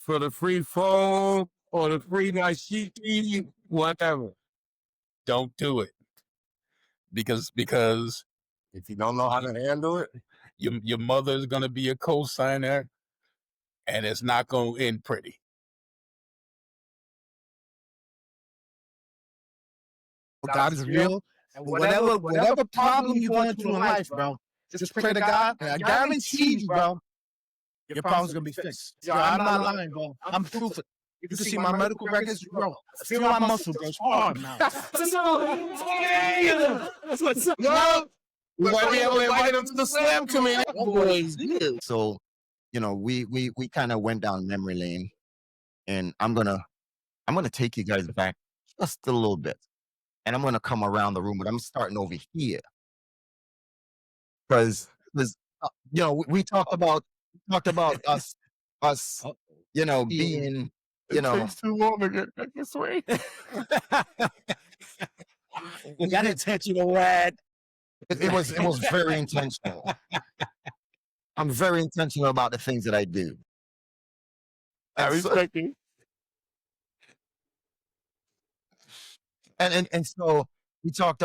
for the free phone or the free dashiki, whatever. Don't do it. Because if you don't know how to handle it, your mother is going to be a co-signer, and it's not going to end pretty. God is real. And whatever problem you're going through in life, bro, just pray to God, and I guarantee you, bro, your problem's going to be fixed. Yo, I'm not lying, bro. I'm proof of it. You can see my medical records, bro. I feel my muscle, bro. It's hard now. That's what's up. Yo! why we ever invite him to the slam community? So, we kind of went down memory lane, and I'm gonna take you guys back just a little bit, and I'm gonna come around the room, but I'm starting over here because we talked about us, being, It takes too long to get back this way. We got intentional, lad. It was very intentional. I'm very intentional about the things that I do. I And so, respect you. and so we talked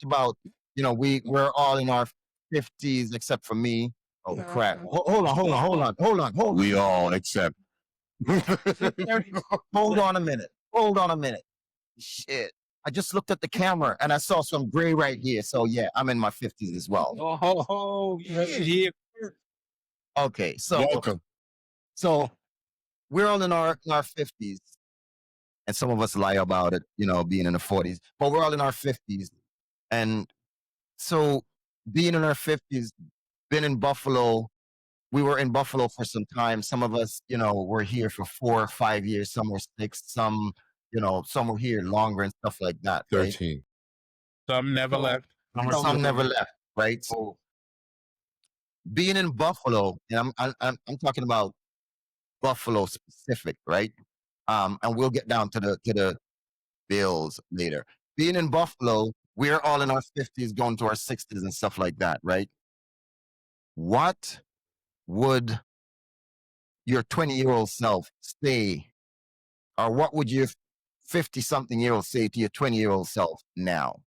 about, we're all in our 50s except for me. Oh crap. Hold on. We all accept. Hold on a minute. Shit. I just looked at the camera and I saw some gray right here. So yeah, I'm in my 50s as well. Oh, yeah. Okay, so Welcome. we're all in our 50s, and some of us lie about it, being in the 40s, but we're all in our 50s. And so being in our 50s, been in Buffalo, we were in Buffalo for some time. Some of us, were here for 4 or 5 years, some were 6, some were here longer and stuff like that. Right? 13. Some never left. Some never left, right? So being in Buffalo, and I'm talking about Buffalo specific, right? And we'll get down to the Bills later. Being in Buffalo, we're all in our 50s, going to our 60s and stuff like that, right? What would your 20-year-old self say, or what would your 50-something-year-old say to your 20-year-old self now?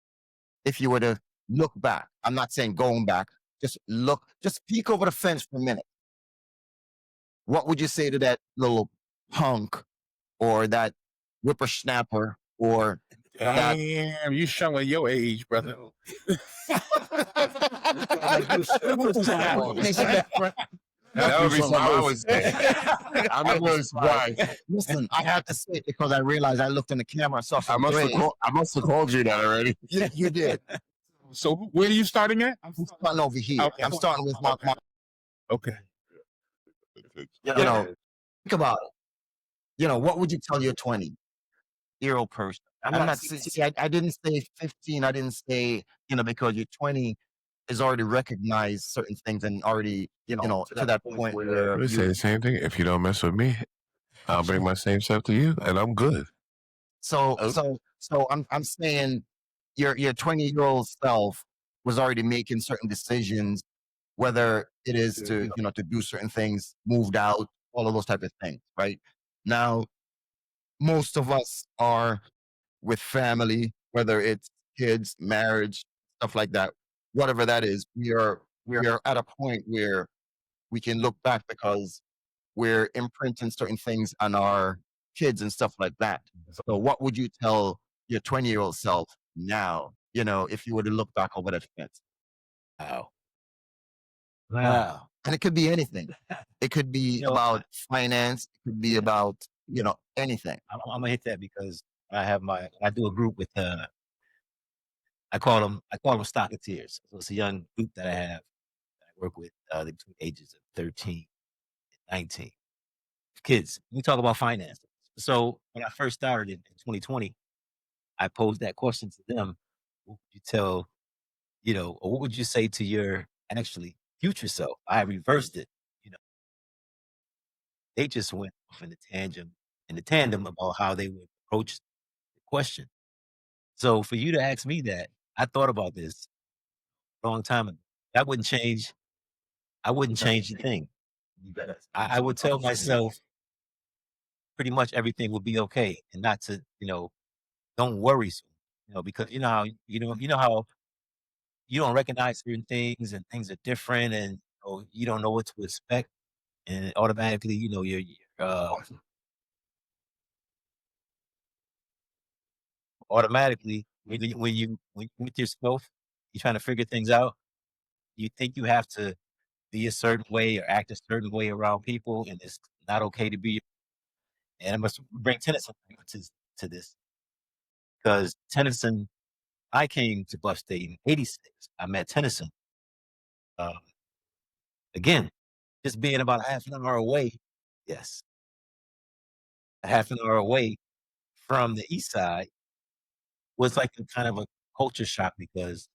If you were to look back, I'm not saying going back, just peek over the fence for a minute. What would you say to that little punk or that whippersnapper or that? Damn, you showing your age, brother. That would be something I would say. I'm really surprised. Listen, I have to say it because I realized I looked in the camera and saw I must have called you that already. You did. So where are you starting at? I'm starting over here. Okay. I'm starting with my Okay. think about it. What would you tell your 20-year-old person? I didn't say 15. I didn't say, because your 20 is already recognized certain things and already, to that point where I say the same thing. If you don't mess with me, I'll bring my same stuff to you, and I'm good. So I'm saying your 20-year-old self was already making certain decisions, whether it is to do certain things, moved out, all of those type of things, right? Now, most of us are with family, whether it's kids, marriage, stuff like that, whatever that is. We are at a point where we can look back because we're imprinting certain things on our kids and stuff like that. So what would you tell your 20-year-old self now, if you were to look back over that fence? Wow. And it could be anything. It could be about finance. It could be about, anything. I'm gonna hit that because I do a group with I call them Stocketeers. So it's a young group that I have that I work with between ages of 13 and 19. Kids. We talk about finance. So when I first started in 2020, I posed that question to them. What would you tell, or what would you say to your actually future self? I reversed it. They just went off in the tandem about how they would approach the question. So for you to ask me that, I thought about this a long time ago. That wouldn't change. I wouldn't change a thing. I would tell myself, pretty much everything will be okay, and not to, don't worry so, because you know how you don't recognize certain things and things are different, and you don't know what to expect, and automatically, automatically when you with yourself, you're trying to figure things out. You think you have to be a certain way or act a certain way around people, and it's not okay to be. And I must bring Tennyson to this because Tennyson, I came to Buff State in '86. I met Tennyson. Um, again, just being about a half an hour away. Yes, a half an hour away from the East Side was like a kind of a culture shock because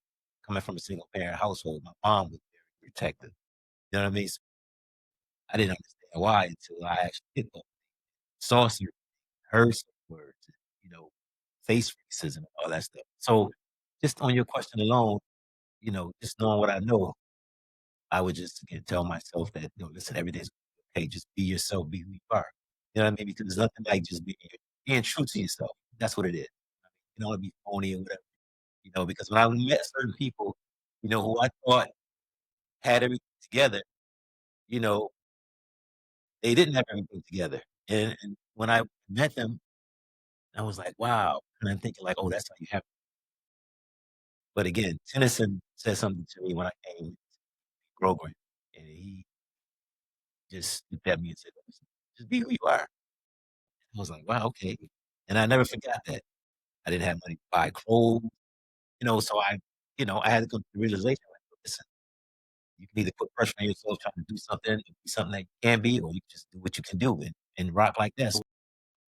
coming from a single parent household, my mom was very protective. You know what I mean? So I didn't understand why until I actually saw some, heard some words, face racism and all that stuff. So just on your question alone, just knowing what I know, I would just again tell myself that, listen, everything's okay. Just be yourself, be who you are. You know what I mean? Because there's nothing like just being true to yourself. That's what it is. You don't want to be phony or whatever. Because when I met certain people, who I thought had everything together, you know, they didn't have everything together. And when I met them, I was like, wow. And I'm thinking like, oh, that's how you have. But again, Tennyson said something to me when I came to program, and he just looked at me and said, "Listen, just be who you are." I was like, wow, okay. And I never forgot that. I didn't have money to buy clothes, so I had to come to the realization, like, listen, you can either put pressure on yourself trying to do something, and be something that you can be, or you just do what you can do and rock like that. So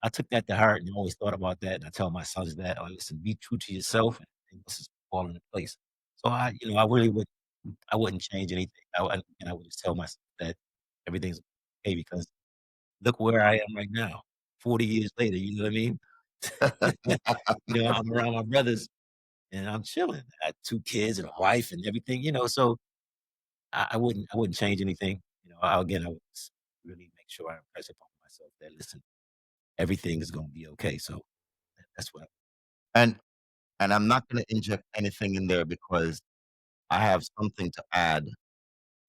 I took that to heart and always thought about that. And I tell my sons that, oh, listen, be true to yourself, and this is fall into place. So I really I wouldn't change anything. And I would just tell myself that everything's okay because look where I am right now, 40 years later. You know what I mean? I'm around my brothers and I'm chilling. I had 2 kids and a wife and everything. So I wouldn't change anything. I would just really make sure I impress upon myself that listen, everything is going to be okay. So that's what. And I'm not going to inject anything in there because I have something to add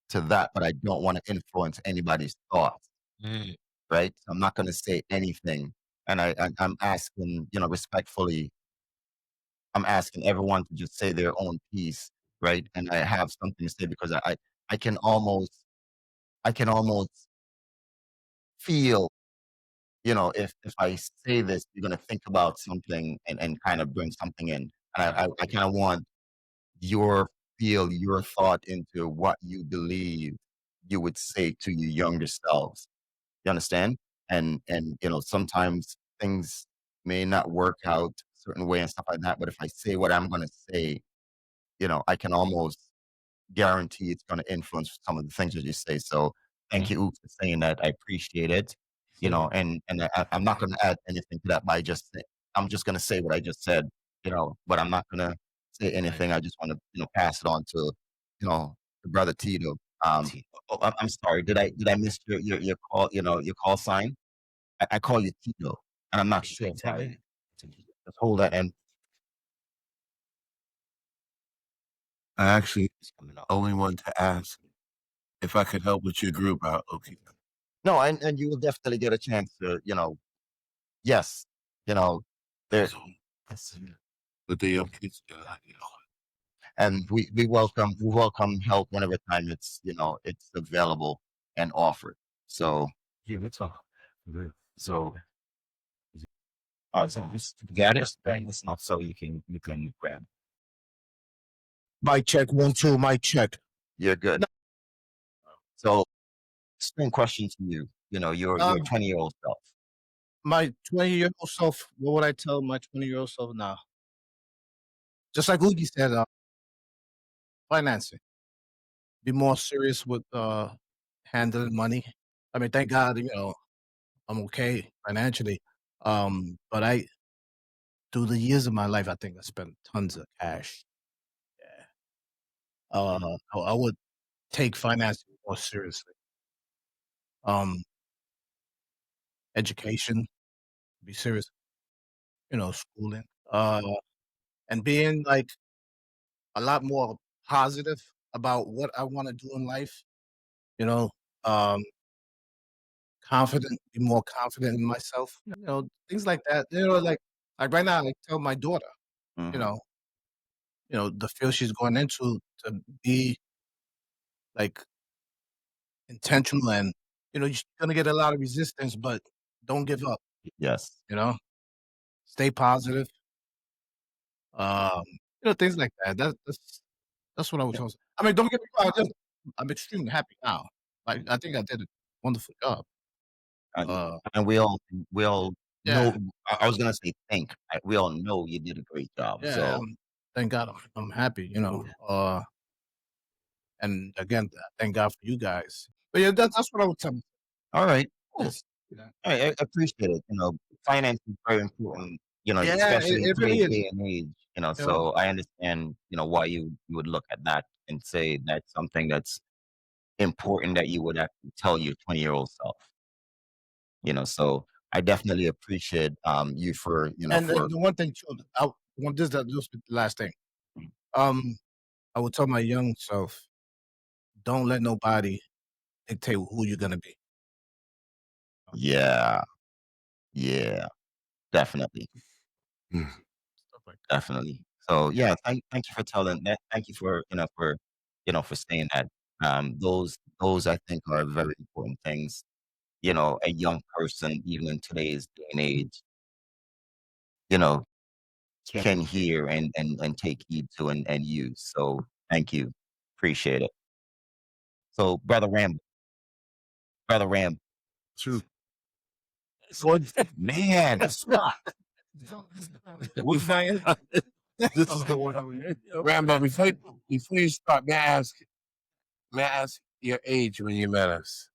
to that, but I don't want to influence anybody's thoughts, Mm, right? So I'm not going to say anything, and I'm asking, respectfully, I'm asking everyone to just say their own piece, right? And I have something to say because I can almost feel, if I say this, you're going to think about something and kind of bring something in, and I kind of want your thought into what you believe you would say to your younger selves. You understand? And sometimes things may not work out a certain way and stuff like that. But if I say what I'm gonna say, I can almost guarantee it's gonna influence some of the things that you say. So thank mm, you for saying that. I appreciate it. sure. And I'm not gonna add anything to that, but I'm just gonna say what I just said, but I'm not gonna say Right. anything. I just want to, pass it on to, the brother Tito. I'm sorry. Did I miss your call? Your call sign. I call you Tito, and I'm not sure. Italian. Just hold that. And I actually It's coming up. only want to ask if I could help with your group out. Okay. no, and you will definitely get a chance to, yes, you know, there. So, with the young kids, And we welcome help whenever time it's available and offered. So Yeah, that's all. Good. So, so just got it. Bang this off so you can grab. Mic check, 1, 2, mic check. you're good. So same question to you. Your Um, 20-year-old self. my 20-year-old self, what would I tell my 20-year-old self now? Just like Luigi said, financing. Be more serious with handling money. I mean, thank God, I'm okay financially. But through the years of my life, I think I spent tons of cash. Yeah. I would take financing more seriously. Um, education, be serious, schooling, and being like a lot more positive about what I want to do in life. You know, um, confident, be more confident in myself. Things like that. Like right now, I tell my daughter, you Mhm. know, the field she's going into to be like intentional and you're gonna get a lot of resistance, but don't give up, Yes. you know, stay positive. Um, things like that. That's what I was saying. I mean, don't get me wrong, I'm extremely happy now. Like I think I did a wonderful job. And, Uh and we all yeah, know. I was gonna say think. We all know you did a great job. yeah, So thank God I'm happy. And again, thank God for you guys. But yeah, that's what I would tell. all right. Oh, Yes. I appreciate it. Finance is very important. yeah, Especially in it really today's is. day and age. You know, So I understand. Why you would look at that and say that's something that's important that you would actually tell your 20-year-old self. So I definitely appreciate you for and for the one thing too, I want this the last thing. Um, I would tell my young self, don't let nobody dictate who you're gonna be. yeah, yeah, definitely. Stuff like Definitely. So yeah, thank you for telling that. Thank you for saying that. Those I think are very important things. A young person, even in today's day and age, you know, can hear and take heed to and use. So thank you. Appreciate it. So brother Ram, True. man, We saying this is the one. Rambo, before you start, may I ask your age when you met us?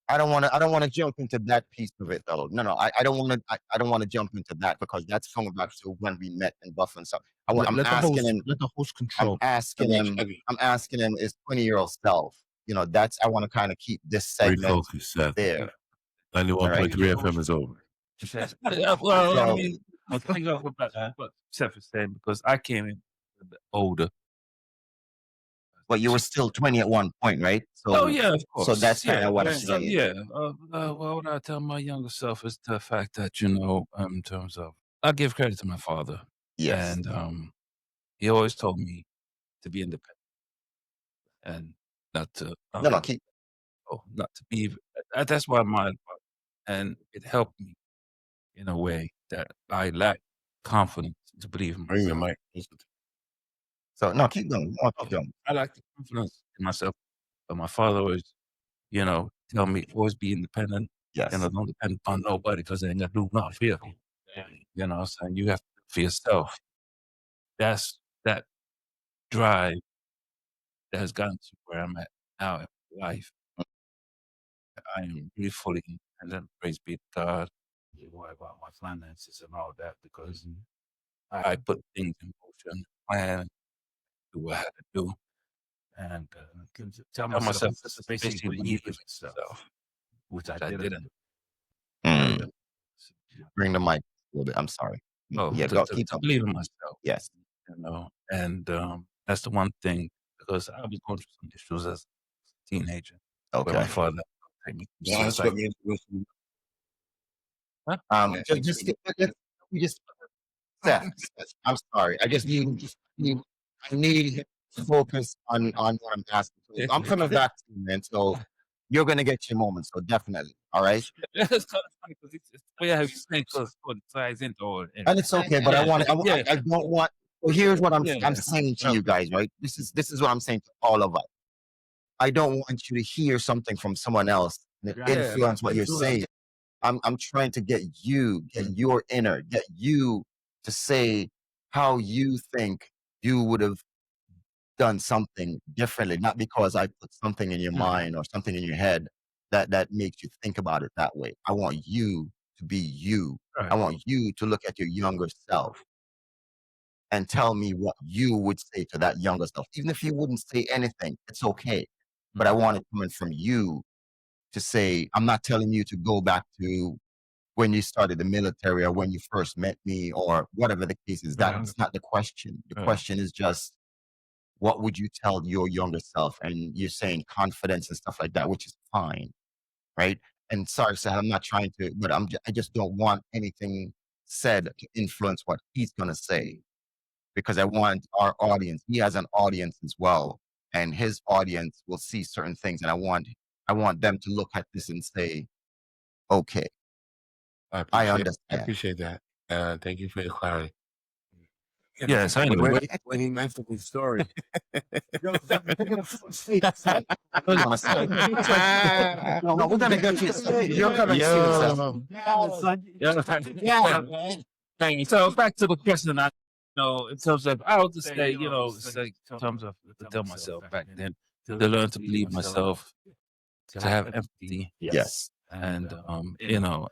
I don't want to jump into that piece of it though. No, I don't want to. I don't want to jump into that because that's coming back to when we met in Buffalo. So I'm asking him. Let the host I'm control. asking him. I'm asking him is 20-year-old self. That's I want to kind of keep this segment Refocus, Seth. there. 91.3 FM is over. Well, I So, mean, I think of what Seth is saying because I came in a bit older. but you were still 20 at one point, right? Oh yeah, of course. So that's kind yeah, of what I'm so, saying. yeah. Well, what I tell my younger self is the fact that in terms of, I give credit to my father, Yes. and he always told me to be independent and not to No, keep. not to be. That's why and it helped me in a way that I lack confidence to believe in Bring the myself. mic. So no, keep going. No, keep going. I lack the confidence in myself, but my father always, tell me always be independent. Yes. Don't depend on nobody because they ain't gonna do nothing for you. Saying you have to do for yourself. That's that drive that has gotten to where I'm at now in life. I am really fully independent. Praise be to God. You worry about my finances and all that because I put things in motion, plan, do what I had to do, and tell myself this is basically believe in myself, which I didn't. Mm. Bring the mic a little bit. I'm sorry. Oh, Yeah, to keep going. believe in myself, Yes. and that's the one thing because I was going through some issues as a teenager where my Okay. father take me to Yeah, that's suicide. what me. Huh? Just Seth, I'm sorry. I just need to focus on what I'm asking. So I'm coming back to you, man. So you're gonna get your moment. So definitely. All right. It's kind of funny because it's the way I explain because it ties into all. And it's okay, but I want to. Yeah. I don't want. So here's what I'm Yeah. saying to you guys, right? This is what I'm saying to all of us. I don't want you to hear something from someone else and it influence what you're saying. I'm trying to get your inner, get you to say how you think you would have done something differently, not because I put something in your mind or something in your head that makes you think about it that way. I want you to be you. I want you to look at your younger self and tell me what you would say to that younger self. Even if you wouldn't say anything, it's okay. But I want it coming from you to say, I'm not telling you to go back to when you started the military or when you first met me or whatever the case is. That's not the question. The question is just, what would you tell your younger self? And you're saying confidence and stuff like that, which is fine, right? And sorry, Sahel, I'm not trying to, but I just don't want anything said to influence what he's going to say, because I want our audience, he has an audience as well, and his audience will see certain things. And I want them to look at this and say, okay, I understand. appreciate that. Thank you for your clarity. Yeah, so anyway, When he mentioned his story, No, we're gonna get you. You're gonna see yourself. Thank you. So back to the question, I know in terms of I would just say, it's like in terms of to tell myself back then to learn to believe myself, to have empathy, Yes. and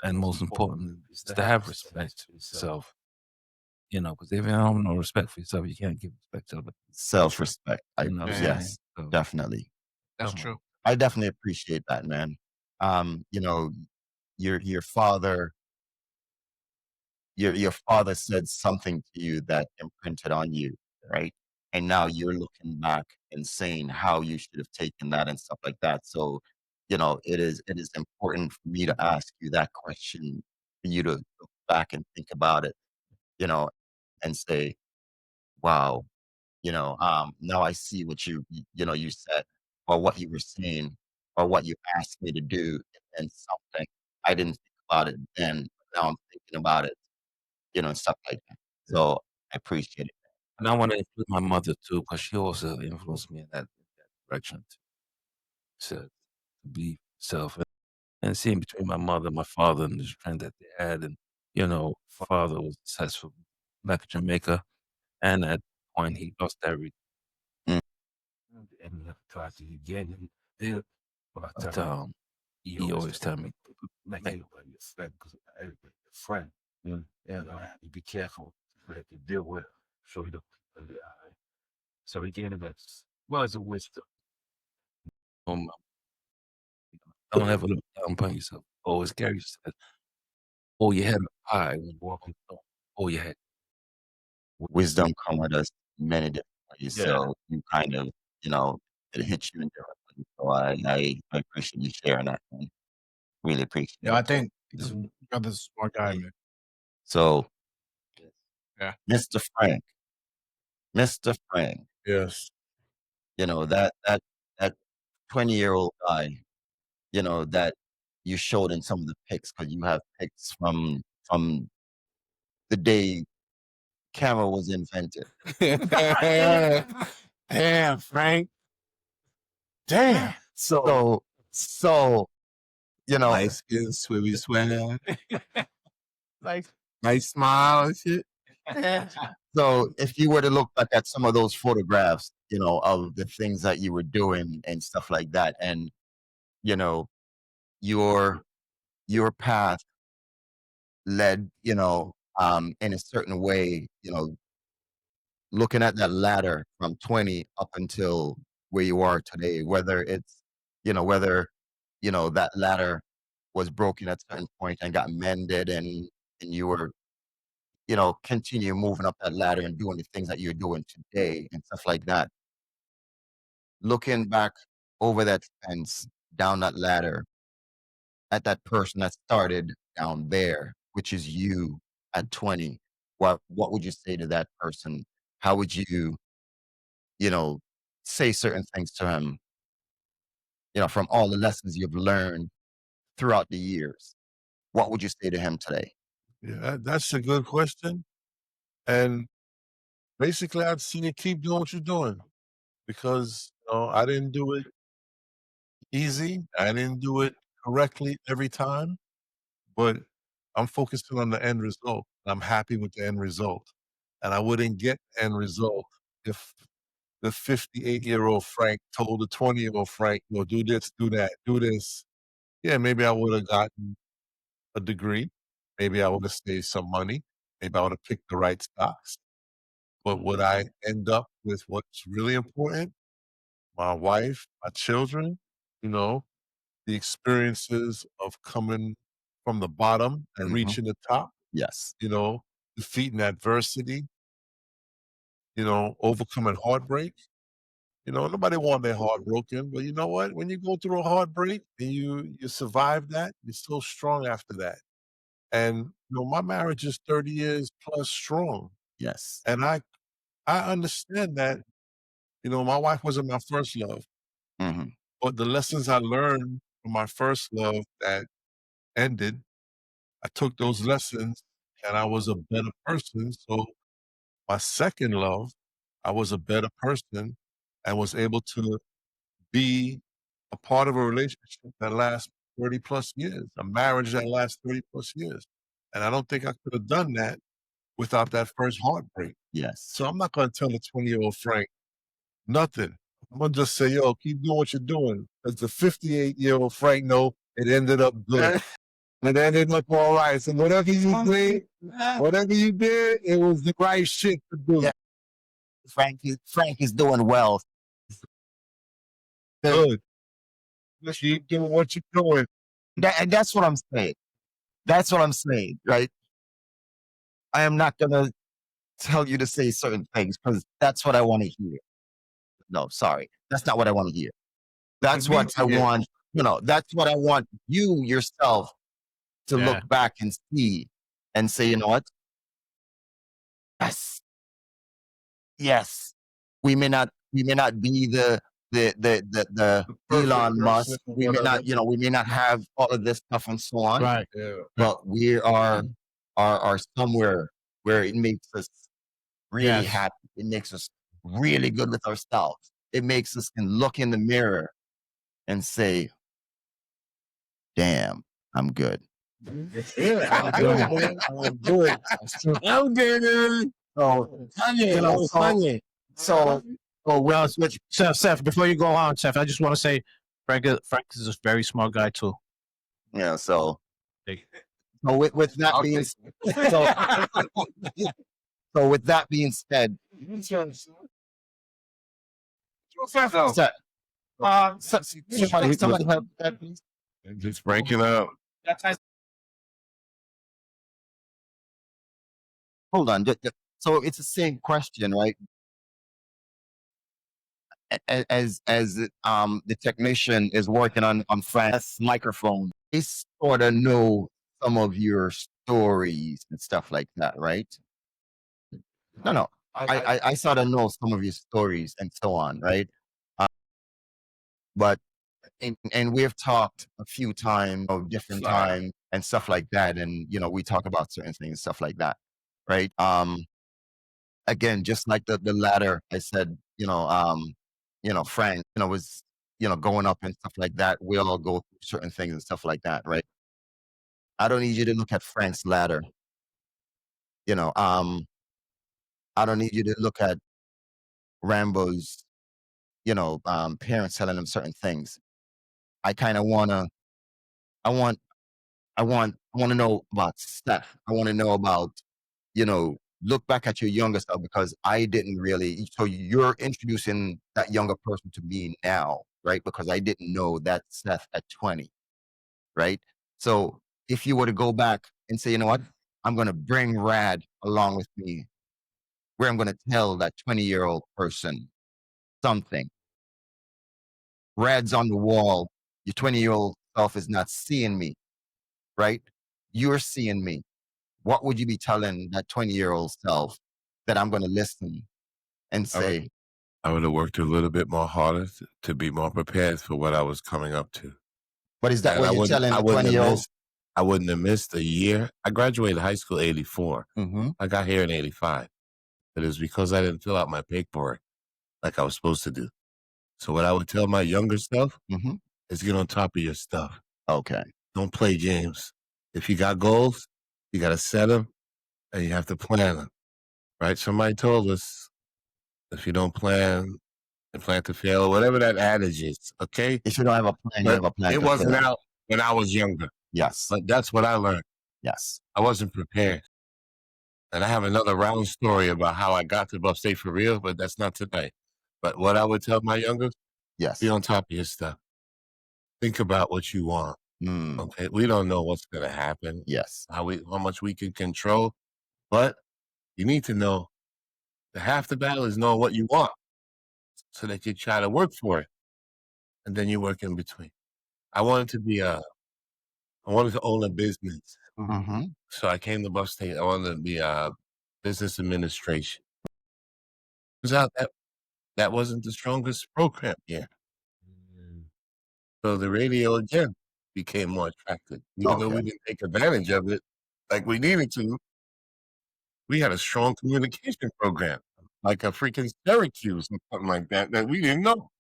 and most importantly, is to have respect for yourself. Because if you don't have no respect for yourself, you can't give respect to other people. Self-respect. You know what I'm Yes, saying? So, definitely. That's come on. true. I definitely appreciate that, man. Your father, your father said something to you that imprinted on you, right? And now you're looking back and saying how you should have taken that and stuff like that. So, it is important for me to ask you that question, for you to look back and think about it, you know, and say, wow, now I see what you said, or what you were saying, or what you asked me to do, and something I didn't think about it then, but now I'm thinking about it, and stuff like that. So I appreciate it. And I want to include my mother too, because she also influenced me in that direction to be self. And seeing between my mother, my father, and the strength that they had, and father was successful back in Jamaica, and at point he lost everything. Mm. And I tried to again, but he always tell me, make everybody a friend, because everybody a friend, and you be careful what you deal with, so you don't. So again, that's was a wisdom. Don't ever look down upon yourself. Always carry yourself. Hold your head up high when walking. Hold your head. Wisdom come with us many different ways, Yeah. so you kind of, it hits you in different ways. So I appreciate you sharing that, man. Really appreciate Yeah, I it. think this brother's a smart guy, man. So, Yeah. Mr. Frank, yes. that 20-year-old guy, that you showed in some of the pics, because you have pics from the day camera was invented. Damn, Frank. Damn. So, Light skin, swimmy sweater. Nice smile and shit. so if you were to look back at some of those photographs, of the things that you were doing and stuff like that, and your path led, in a certain way, looking at that ladder from 20 up until where you are today, whether it's, that ladder was broken at a certain point and got mended, and you were, continue moving up that ladder and doing the things that you're doing today and stuff like that. Looking back over that fence, down that ladder, at that person that started down there, which is you at 20, what would you say to that person? How would you, say certain things to him, from all the lessons you've learned throughout the years? What would you say to him today? Yeah, that's a good question. And basically, I'd see you keep doing what you're doing, because I didn't do it easy. I didn't do it correctly every time, but I'm focusing on the end result. I'm happy with the end result. And I wouldn't get the end result if the 58-year-old Frank told the 20-year-old Frank, do this, do that, do this. Yeah, maybe I would have gotten a degree. Maybe I would have saved some money. Maybe I would have picked the right stocks. But would I end up with what's really important? My wife, my children, the the experiences of coming from the bottom and reaching the top, Yes. you know, defeating adversity, you know, overcoming heartbreak. You know, nobody want their heart broken, but you know what? When you go through a heartbreak and you survive that, you're so strong after that. And you know, my marriage is 30 years plus strong. Yes. And I understand that, you know, my wife wasn't my first love, Mhm. but the lessons I learned from my first love that ended, I took those lessons and I was a better person. So my second love, I was a better person and was able to be a part of a relationship that lasts 30 plus years, a marriage that lasts 30 plus years. And I don't think I could have done that without that first heartbreak. Yes. So I'm not going to tell the 20-year-old Frank nothing. I'm going to just say, yo, keep doing what you're doing. As the 58-year-old Frank know, it ended up good. It ended up all right. So whatever you did, it was the right shit to do. Yeah. Frank is doing well. Good. Just keep doing what you're doing. And that's what I'm saying. That's what I'm saying, right? I am not gonna tell you to say certain things because that's what I want to hear. No, sorry, that's not what I want to hear. That's need what to I hear. want. You know, that's what I want you yourself to Yeah. look back and see and say, you know what? Yes, yes. We may not be the Perfect Elon Musk. person or We may whatever. not, you know, we may not have all of this stuff and so on. Right. Yeah. But we are somewhere where it makes us really Yes. happy. It makes us really good with ourselves. It makes us can look in the mirror and say, damn, I'm good. Yeah, I'm good, man. I'm good. I'm good. So, Funny, you know, oh, funny. so Well, which Seth, before you go on, Seth, I just want to say Frank is a very smart guy too. you know, so Big. with that being so with that being said, Seth, somebody help that please. Just breaking up. Hold on. So it's the same question, right? As the technician is working on Frank's microphone, they sort of know some of your stories and stuff like that, right? No. I sort of know some of your stories and so on, right? But and we've talked a few times of different times and stuff like that, and you know we talk about certain things and stuff like that, right? Again, just like the ladder, I said, Frank, was, going up and stuff like that. We all go through certain things and stuff like that, right? I don't need you to look at Frank's ladder. You know, I don't need you to look at Rambo's, parents telling him certain things. I kind of I want, I want to know about Steph. I want to know about, look back at your younger self because I didn't really. So you're introducing that younger person to me now, right? Because I didn't know that Seth at 20, right? So if you were to go back and say, you know what, I'm going to bring Rad along with me, where I'm going to tell that 20-year-old person something. Rad's on the wall. Your 20-year-old self is not seeing me, right? You're seeing me. What would you be telling that 20-year-old self that I'm going to listen and say, I would have worked a little bit more harder to be more prepared for what I was coming up to. what is that? And What you're telling the 20-year-old? I wouldn't have missed a year. I graduated high school 84. Mm-hmm. I got here in 85. But it was because I didn't fill out my paperwork like I was supposed to do. So what I would tell my younger self Mm-hmm. is get on top of your stuff. Okay. Don't play games. If you got goals, you got to set them and you have to plan them, right? Somebody told us if you don't plan, you plan to fail, or whatever that adage is, okay? If you don't have a plan, you have a plan. It wasn't out when I was younger. Yes. But that's what I learned. Yes. I wasn't prepared. And I have another round story about how I got to Buff State for real, but that's not tonight. But what I would tell my youngest, Yes. be on top of your stuff. think about what you want. Mm, Okay, we don't know what's going to happen, yes. how much we can control, but you need to know that half the battle is knowing what you want, so that you try to work for it, and then you work in between. I wanted to be I wanted to own a business, Mm-hmm. so I came to Buff State. I wanted to be business administration. Turns out that wasn't the strongest program here, Mm. so the radio again became more attractive, even though Okay. we didn't take advantage of it like we needed to. We had a strong communication program, like a freaking Syracuse or something like that we didn't know.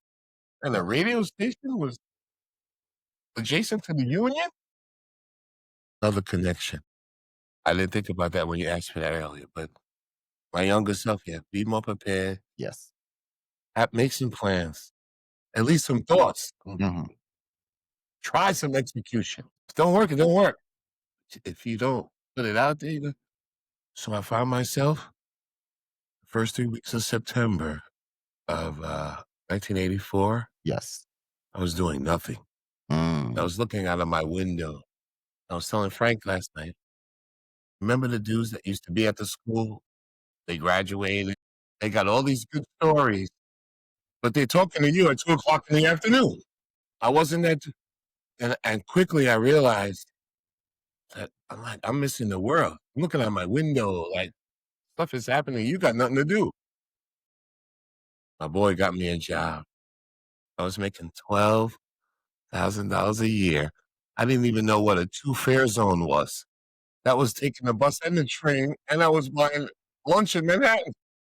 And the radio station was adjacent to the Union. Another connection. I didn't think about that when you asked me that earlier, but my younger self, yeah, be more prepared, Yes. make some plans, at least some thoughts. Mm-hmm. Try some execution. If it don't work, it don't work. If you don't put it out there, so I found myself the first 3 weeks of September of 1984. Yes. I was doing nothing. I Mm. was looking out of my window. I was telling Frank last night, remember the dudes that used to be at the school? They graduated. They got all these good stories, but they're talking to you at 2 o'clock in the afternoon. I wasn't at, and quickly I realized that I'm missing the world. I'm looking out my window, like stuff is happening. You got nothing to do. My boy got me a job. I was making $12,000 a year. I didn't even know what a two-fare zone was. That was taking the bus and the train, and I was buying lunch in Manhattan.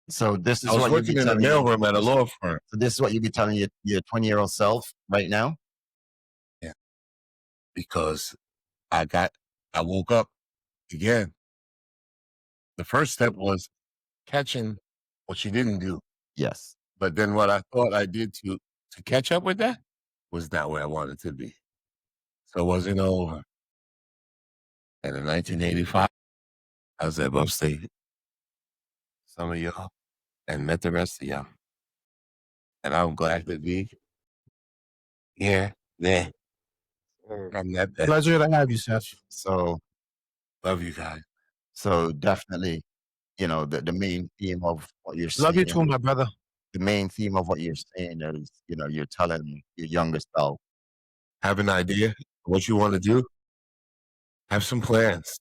So this I is was what you be working in the telling your, mailroom at a law firm. so this is what you be telling your 20-year-old self right now. Yeah, because I woke up again. The first step was catching what you didn't do. Yes. But then what I thought I did to catch up with that was not where I wanted to be. So it wasn't over. And in 1985, I was at Upstate. Some of y'all, and met the rest of y'all. And I'm glad to be here, there. I'm that bad. Pleasure to have you, Seth. So Love you guys. so definitely, the main theme of what you're Love you saying, too, my brother. the main theme of what you're saying is, you're telling your younger self Have an idea of what you want to do. Have some plans.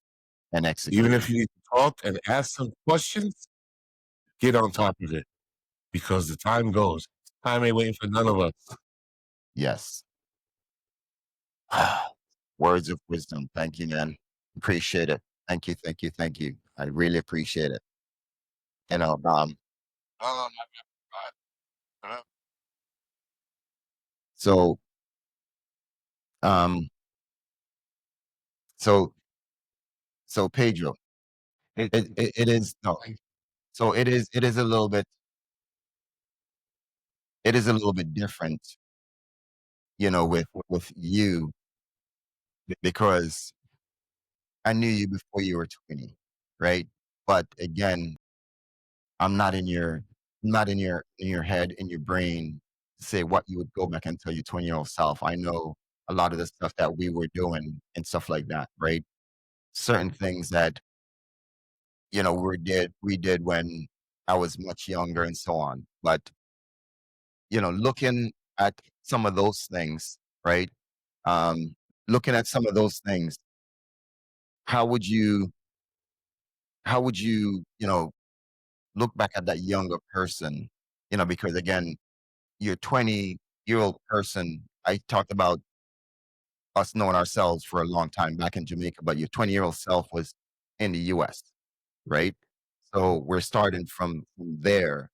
and execute. Even if you need to talk and ask some questions, get on top of it because the time goes. Time ain't waiting for none of us. Yes. Words of wisdom. Thank you, man. Appreciate it. Thank you, thank you, thank you. I really appreciate it. You know, um, Oh, so um, so so Pedro, it is no. So it is a little bit different, with you because I knew you before you were 20, right? But again, I'm not in your head, in your brain to say what you would go back and tell your 20-year-old self. I know a lot of the stuff that we were doing and stuff like that, right? Certain things that, we did when I was much younger and so on. But, looking at some of those things, right? Um, looking at some of those things, how would you, look back at that younger person, because again, your 20-year-old person, I talked about us knowing ourselves for a long time back in Jamaica, but your 20-year-old self was in the US, right? So we're starting from there,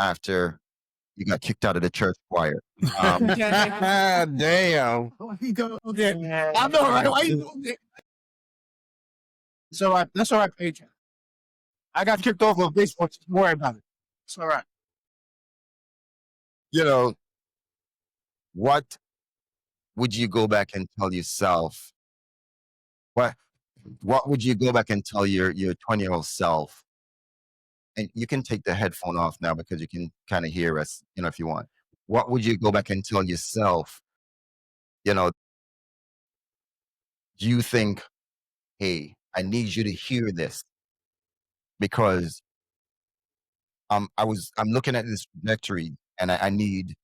after you got kicked out of the church choir. Damn. He go there. I know, right? Why you go there? It's all right. That's all right, Adrian. I got kicked off of baseball. Don't worry about it. It's all right. you know, what would you go back and tell yourself? What what would you go back and tell your 20-year-old self? And you can take the headphone off now because you can kind of hear us, if you want. What would you go back and tell yourself you know, you think, hey, I need you to hear this because I'm looking at this trajectory and I need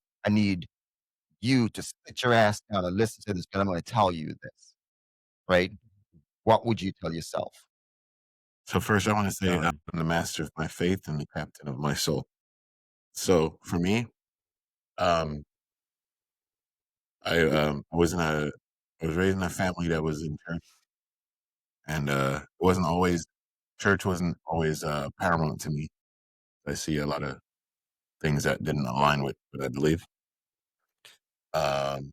you to sit your ass down and listen to this because I'm going to tell you this, right? What would you tell yourself? So first, I want to say I'm the master of my faith and the captain of my soul. So for me, um, I was raised in a family that was in church, and it wasn't always church wasn't always paramount to me. I see a lot of things that didn't align with what I believe. Um,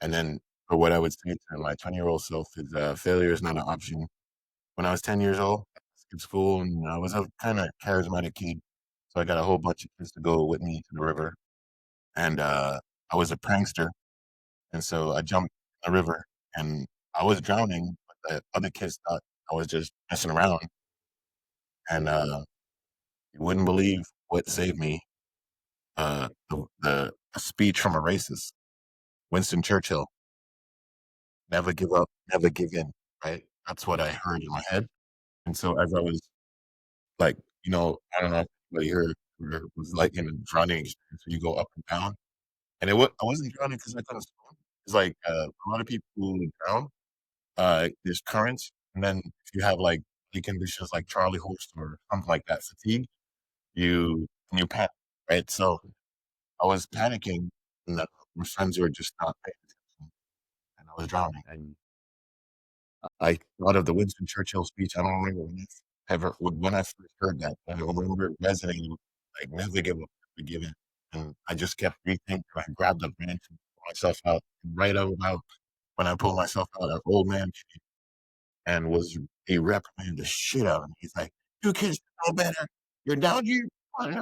and then for what I would say to my 20-year-old self is failure is not an option. When I was 10 years old, I skipped school, and I was a kind of charismatic kid, so I got a whole bunch of kids to go with me to the river, and I was a prankster, and so I jumped in the river, and I was drowning, but the other kids thought I was just messing around, and you wouldn't believe what saved me. A speech from a racist, Winston Churchill: "Never give up, never give in." Right? That's what I heard in my head, and so as I was like, I don't know if anybody here was like in a drowning experience where you go up and down, and I wasn't drowning because I couldn't swim. It's like a lot of people who drown. There's currents, and then if you have like the conditions like Charlie horse or something like that, fatigue, you panic, right? So I was panicking, and my friends were just not paying attention, and I was drowning. And I thought of the Winston Churchill speech. I don't remember when I first heard that. I remember it resonating, like never give up, never give in. And I just kept rethinking. I grabbed a branch and pulled myself out. And right about when I pulled myself out, an old man came and he reprimanded the shit out of me. He's like, "You kids know better. You're down here." And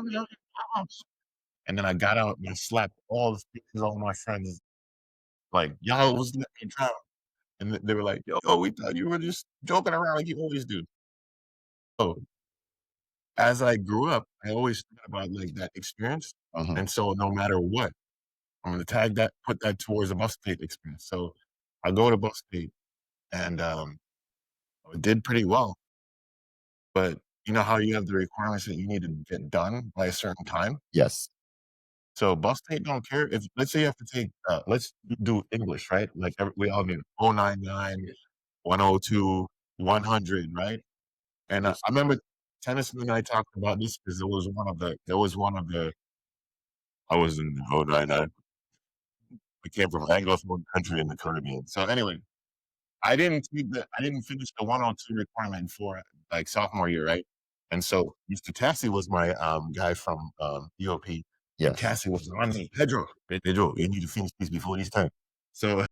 then I got out and I slapped all the faces of my friends, like, "Y'all was letting me drown." And they were like, "Yo, we thought you were just joking around like you always do." So as I grew up, I always thought about like that experience. And so no matter what, I'm gonna put that towards a Buff State experience. So I go to Buff State and I did pretty well. But you know how you have the requirements that you need to get done by a certain time? Yes. So Buff State don't care if let's say you have to take let's do English, right? Like we all need 099, 102, 100, right? And I remember Tennyson and I talked about this because I was in '09. We came from an Anglophone country in the Caribbean. So anyway, I didn't finish the 102 requirement for like sophomore year, right? And so Mr. Tassie was my guy from EOP. And Yes. Tassie was on me, Pedro, you need to finish this before this time. So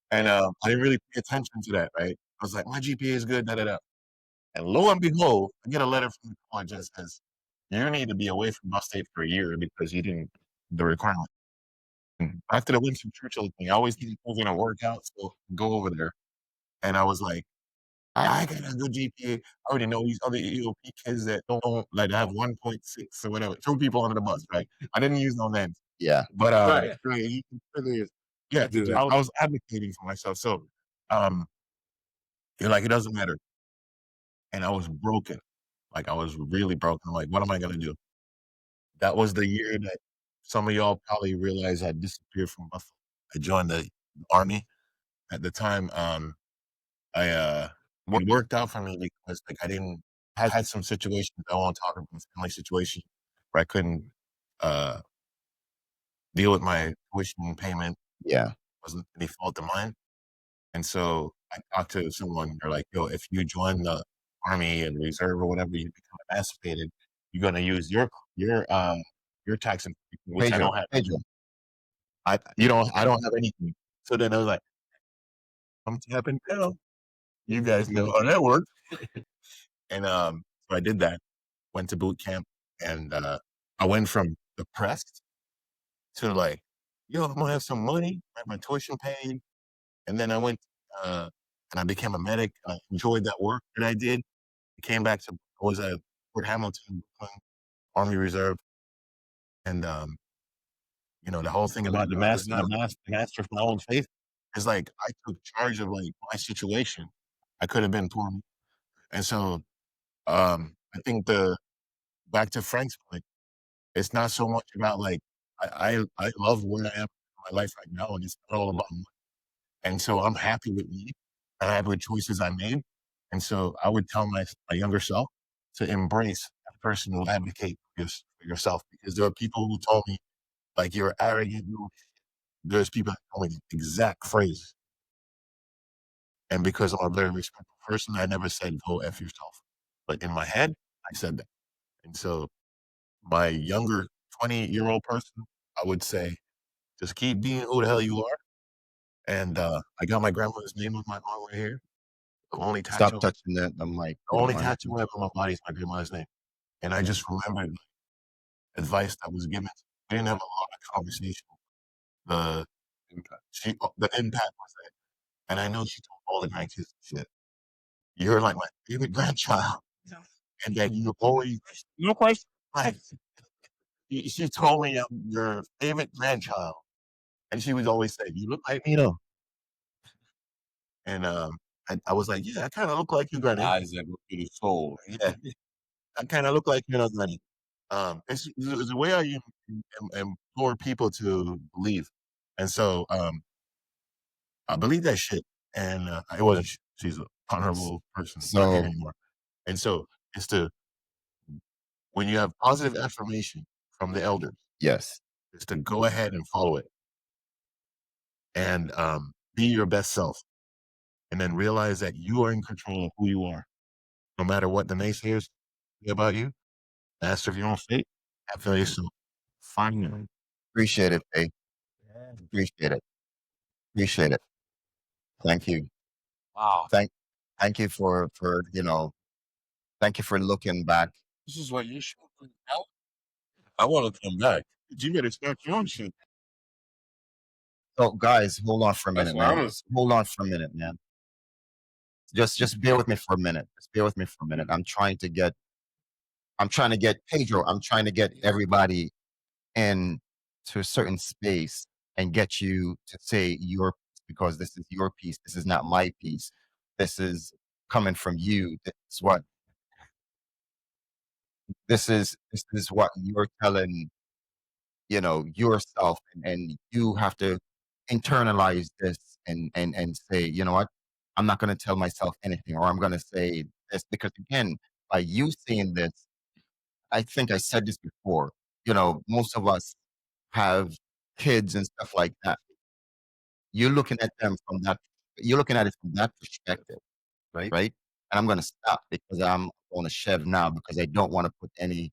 and I didn't really pay attention to that, right? I was like, my GPA is good, da da da. And lo and behold, I get a letter from the college that says, you need to be away from Buff State for a year because you didn't the requirement. And after the Winston Churchill thing, I always keep moving a workout, so go over there. And I was like, I got a good GPA. I already know these other EOP kids that don't like have 1.6 or whatever. Throw people under the bus, right? I didn't use no names. Yeah. But right, you can really yeah, I was advocating for myself. So you're like, it doesn't matter. And I was broken. Like I was really broken. I'm like, what am I gonna do? That was the year that some of y'all probably realized I disappeared from Buffalo. I joined the army. At the time, it worked out for me because like I had some situations I won't talk about, family situation where I couldn't uh deal with my tuition payment. Yeah. Wasn't any fault of mine. And so I talked to someone, they're like, yo, if you join the army and reserve or whatever, you become emancipated, you're gonna use your tax information, which I don't have. Pedro. I don't have anything. So then I was like, I'm tapping now. You guys know how that works. And so I did that, went to boot camp, and I went from depressed to like, yo, I'm gonna have some money, I have my tuition paid. And then I went and I became a medic. I enjoyed that work that I did. I came back to I was at Fort Hamilton, Army Reserve, and You know, the whole thing about the master of my own faith is like I took charge of like my situation. I could have been poor. And so I think the back to Frank's point, it's not so much about like I love where I am in my life right now, and it's not all about money. And so I'm happy with me. I'm happy with choices I made. And so I would tell my younger self to embrace that person who advocate for yourself, because there are people who told me like you're arrogant. There's people that told me the exact phrase. And because I'm a very respectful person, I never said go F yourself. But in my head, I said that. And so my younger 20-year-old person, I would say, just keep being who the hell you are. And I got my grandmother's name on my arm right here. The only Stop tattoo, touching the mic. the You don't only mind. tattoo I have on my body is my grandmother's name. And I just remembered advice that was given. We didn't have a lot of conversation. The the impact was that, and I know she told all the grandkids shit. You're like my favorite grandchild, and that you always no question. Like, she told me I'm your favorite grandchild, and she would always say, "You look like me, though." And I was like, "Yeah, I kind of look like you, Granny." Eyes that look at his soul. Yeah, I kind of look like you, know, Granny. It's the way I implore people to believe, and so I believe that shit. And it wasn't. She's a honorable person, not here So anymore. And so it's to when you have positive affirmation from the elders, yes, is to go ahead and follow it and be your best self, and then realize that you are in control of who you are, no matter what the naysayers say about you. Master of your own fate. Affirmation. Finally. appreciate it, Faye. Yeah. Appreciate it. Appreciate it. Thank you. Wow. Thank you for thank you for looking back. This is what you should do now. I want to come back. You better start your own shit. So guys, hold on for a That's minute, what I man. was. Hold on for a minute, man. Just bear with me for a minute. Just bear with me for a minute. I'm trying to get Pedro. I'm trying to get everybody in to a certain space and get you to say your piece, because this is your piece. This is not my piece. This is coming from you. This is what you're telling, yourself, and you have to internalize this and say, you know what, I'm not going to tell myself anything, or I'm going to say this, because again, by you saying this, I think I said this before, most of us have kids and stuff like that. You're looking at them from that, you're looking at it from that perspective, Right. right? And I'm going to stop because I'm on a Chev now, because I don't want to put anything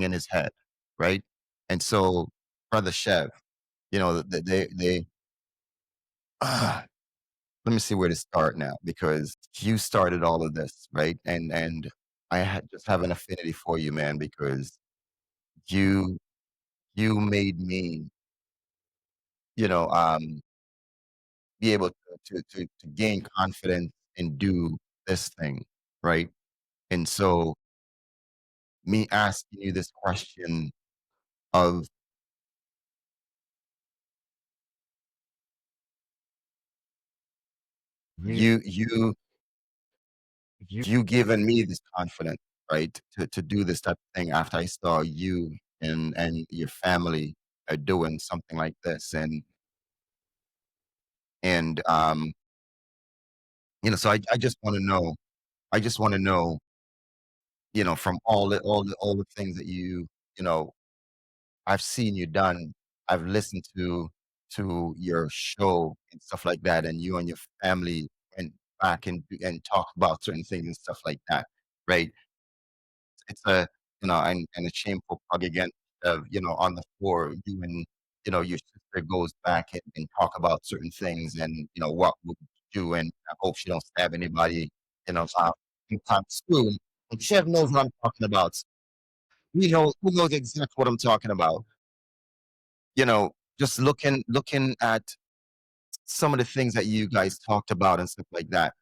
in his head, right? And so, brother Chev, they let me see where to start now, because you started all of this, right? And just have an affinity for you, man, because you you made me, you know, um, be able to gain confidence and do this thing, right? And so, me asking you this question of you you giving me this confidence, right, to do this type of thing after I saw you and your family are doing something like this, and so I just want to know, I just want to know, from all the things that you know I've seen you done. I've listened to your show and stuff like that, and you and your family went back and talked about certain things and stuff like that, right? It's a and a shameful plug again, on the floor. You and your sister goes back and talk about certain things, and what would you do, and I hope she don't stab anybody, anytime soon. And Chev knows what I'm talking about. Who knows exactly what I'm talking about. Just looking at some of the things that you guys talked about and stuff like that,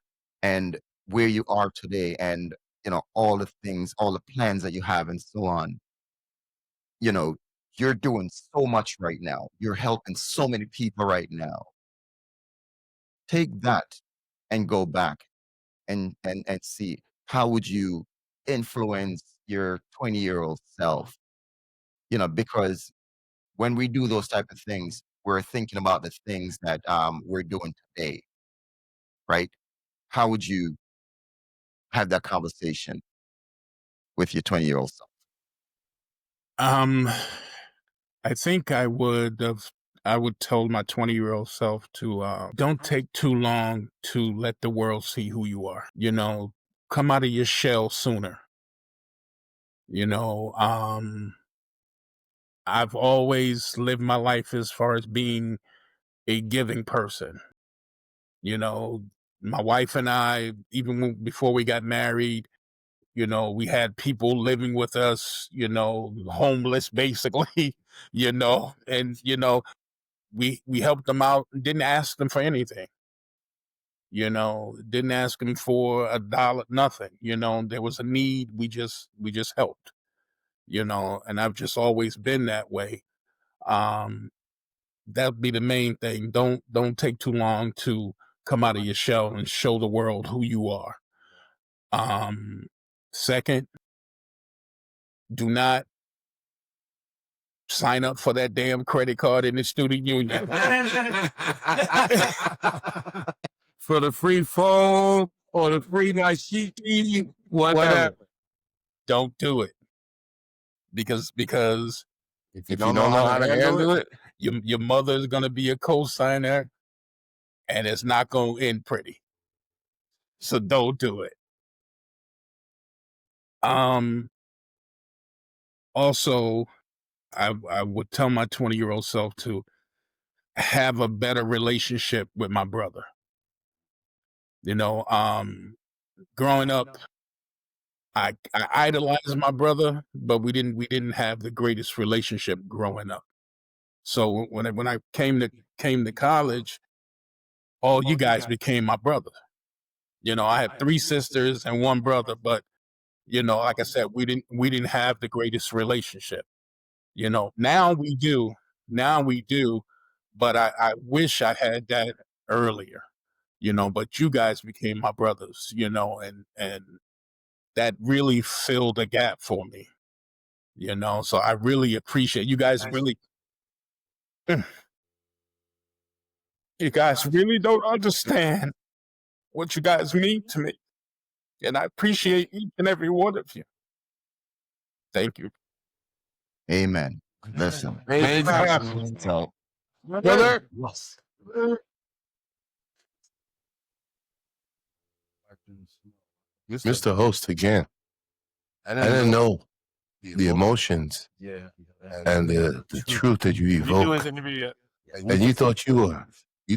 and where you are today, and all the things, all the plans that you have, and so on. You know, you're doing so much right now. You're helping so many people right now. Take that and go back and see how would you influence your 20-year-old self, because when we do those type of things, we're thinking about the things that we're doing today, right? How would you have that conversation with your 20-year-old self? I think I would tell my 20-year-old self to don't take too long to let the world see who you are. Come out of your shell sooner. I've always lived my life as far as being a giving person. My wife and I, even before we got married, we had people living with us, homeless basically, and we helped them out and didn't ask them for anything. Didn't ask them for $1, nothing. There was a need, we just helped. And I've just always been that way. That'd be the main thing. Don't take too long to come out of your shell and show the world who you are. Second, do not sign up for that damn credit card in the student union for the free phone or the free dashiki, whatever. Don't do it because If you don't know how to handle it, your mother is gonna be a co-signer, and it's not gonna end pretty. So don't do it. Also, I would tell my 20-year-old self to have a better relationship with my brother. Growing up, I idolized my brother, but we didn't have the greatest relationship growing up. So when I came to college, all you guys became my brother. I have 3 sisters and 1 brother, but like I said, we didn't have the greatest relationship. Now we do. Now we do, but I wish I had that earlier. But you guys became my brothers, and that really filled a gap for me. So I really appreciate you guys. Really, you guys really don't understand what you guys mean to me, and I appreciate each and every one of you. Thank you. Amen. Listen. So, brother. Mr. Host again. I didn't know the emotions and the truth that you evoke. And you thought you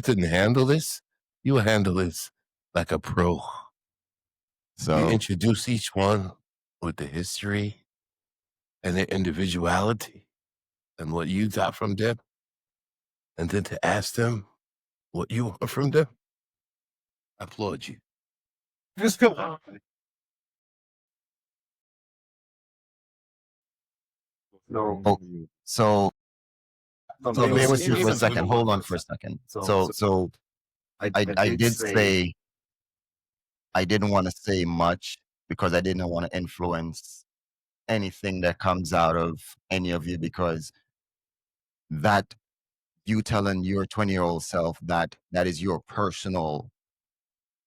couldn't handle this? You will handle this like a pro. You so introduce each one with the history and their individuality and what you got from them. And then to ask them what you want from them. I applaud you. Just go. so bear with me for a second. Hold on for a second. So I did say I didn't want to say much because I didn't want to influence anything that comes out of any of you, because that you telling your 20-year-old self that is your personal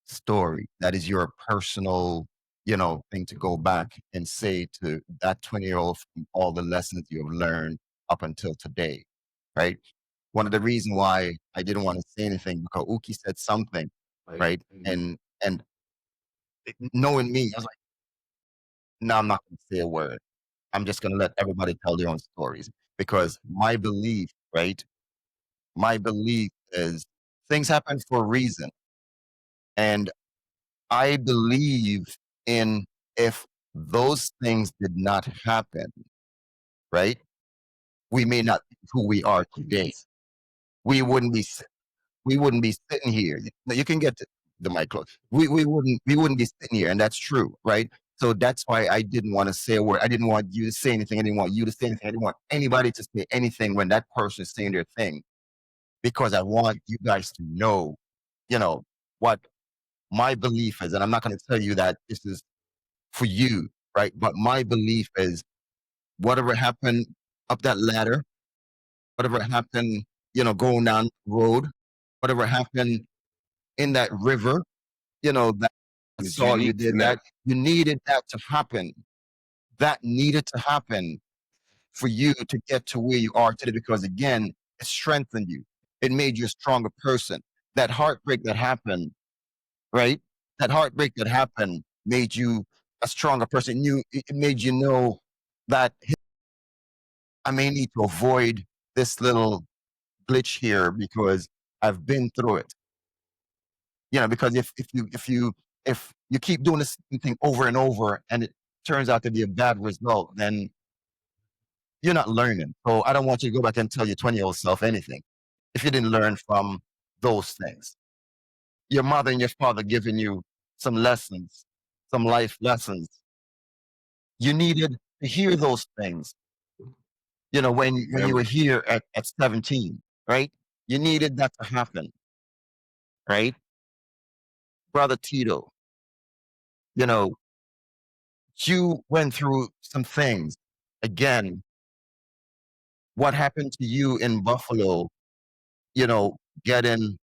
story. That is your personal, thing to go back and say to that 20-year-old from all the lessons you have learned up until today, right? One of the reasons why I didn't want to say anything, because Uki said something, right? And knowing me, I was like, no, I'm not going to say a word. I'm just going to let everybody tell their own stories, because my belief, right? My belief is things happen for a reason. And I believe in, if those things did not happen, right? We may not be who we are today. We wouldn't be sitting here. You can get the mic close. We wouldn't be sitting here, and that's true, right? So that's why I didn't want to say a word. I didn't want you to say anything. I didn't want you to say anything. I didn't want anybody to say anything when that person is saying their thing, because I want you guys to know, what my belief is. And I'm not going to tell you that this is for you, right? But my belief is whatever happened up that ladder, whatever happened, going down the road, whatever happened in that river, that saw you did that, you needed that to happen. That needed to happen for you to get to where you are today, because again, it strengthened you. It made you a stronger person. That heartbreak that happened, right? That heartbreak that happened made you a stronger person. It made you know that I may need to avoid this little glitch here because I've been through it. Because if you keep doing the same thing over and over and it turns out to be a bad result, then you're not learning. So I don't want you to go back and tell your 20-year-old self anything if you didn't learn from those things. Your mother and your father giving you some lessons, some life lessons. You needed to hear those things, when you were here at 17, right? You needed that to happen, right? Brother Tito, you know, you went through some things. Again, what happened to you in Buffalo, getting,